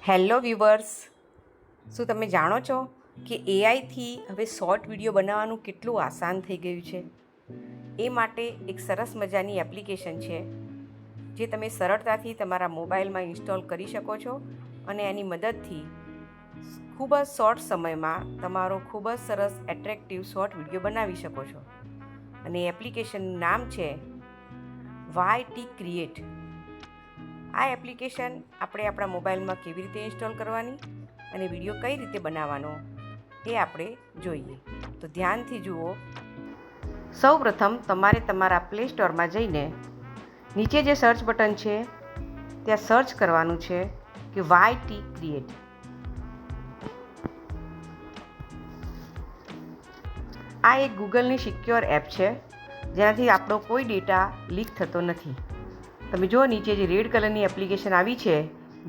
Hello viewers, શું તમે જાણો છો કે એઆઈથી હવે શોર્ટ વિડીયો બનાવવાનું કેટલું આસાન થઈ ગયું છે? એ માટે એક સરસ મજાની એપ્લિકેશન છે જે તમે સરળતાથી તમારા મોબાઈલમાં ઇન્સ્ટોલ કરી શકો છો અને એની મદદથી ખૂબ જ શોર્ટ સમયમાં તમારો ખૂબ જ સરસ એટ્રેક્ટિવ શોર્ટ વિડીયો બનાવી શકો છો. અને એપ્લિકેશનનું નામ છે YT ક્રિએટ. આ એપ્લિકેશન આપણે આપણા મોબાઈલમાં કેવી રીતે ઇન્સ્ટોલ કરવાની અને વિડીયો કઈ રીતે બનાવવાનો એ આપણે જોઈએ. તો ધ્યાનથી જુઓ. સૌપ્રથમ તમારે તમારા પ્લે સ્ટોરમાં જઈને નીચે જે સર્ચ બટન છે ત્યાં સર્ચ કરવાનું છે કે YT ક્રિએટ. આ એક ગૂગલની સિક્યોર એપ છે જેનાથી આપણો કોઈ ડેટા લીક થતો નથી. તમે જો નીચે જે રેડ કલરની એપ્લિકેશન આવી છે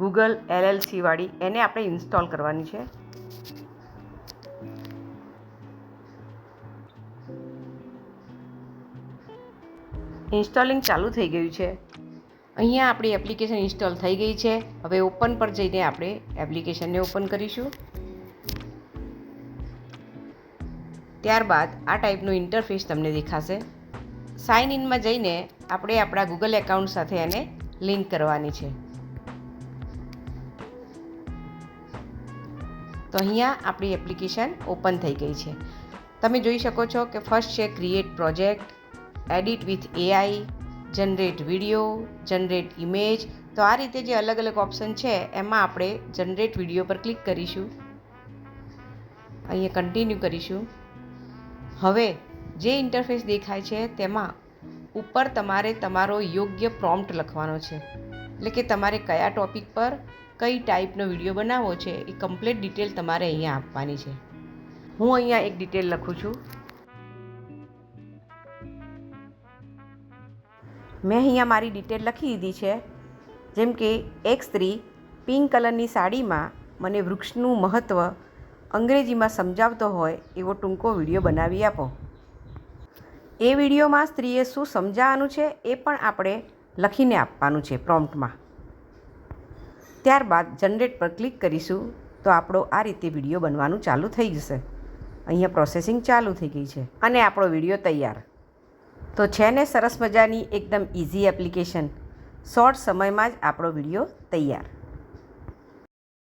ગૂગલ LLC વાળી, એને આપણે ઇન્સ્ટોલ કરવાની છે. ઇન્સ્ટોલિંગ ચાલુ થઈ ગયું છે. અહીંયા આપણી એપ્લિકેશન ઇન્સ્ટોલ થઈ ગઈ છે. હવે ઓપન પર જઈને આપણે એપ્લિકેશનને ઓપન કરીશું. ત્યારબાદ આ ટાઈપનું ઇન્ટરફેસ તમને દેખાશે. સાઇન ઇનમાં જઈને આપણે આપણા ગૂગલ એકાઉન્ટ સાથે એને લિંક કરવાની છે. તો અહીંયા આપણી એપ્લિકેશન ઓપન થઈ ગઈ છે. તમે જોઈ શકો છો કે ફર્સ્ટ છે create project, edit with AI, generate video, generate image. તો આ રીતે જે અલગ અલગ ઓપ્શન છે એમાં આપણે જનરેટ વિડીયો પર ક્લિક કરીશું. અહીંયા કન્ટિન્યુ કરીશું. હવે જે ઇન્ટરફેસ દેખાય છે તેમાં ઉપર તમારે તમારો યોગ્ય પ્રોમ્પ્ટ લખવાનો છે, એટલે કે તમારે કયા ટૉપિક પર કઈ ટાઈપનો વિડીયો બનાવવો છે એ કમ્પ્લીટ ડિટેલ તમારે અહીંયા આપવાની છે. હું અહીંયા એક ડિટેલ લખું છું. મેં અહીંયા મારી ડિટેલ લખી દીધી છે. જેમ કે એક સ્ત્રી પિંક કલરની સાડીમાં મને વૃક્ષનું મહત્ત્વ અંગ્રેજીમાં સમજાવતો હોય એવો ટૂંકો વિડીયો બનાવી આપો. એ વિડીયોમાં સ્ત્રીએ શું સમજાવવાનું છે એ પણ આપણે લખીને આપવાનું છે પ્રોમ્પ્ટમાં. ત્યારબાદ જનરેટ પર ક્લિક કરીશું તો આપણો આ રીતે વિડીયો બનવાનું ચાલુ થઈ જશે. અહીંયા પ્રોસેસિંગ ચાલુ થઈ ગઈ છે અને આપણો વિડીયો તૈયાર. તો છે ને સરસ મજાની એકદમ ઇઝી એપ્લિકેશન. શોર્ટ સમયમાં જ આપણો વિડીયો તૈયાર.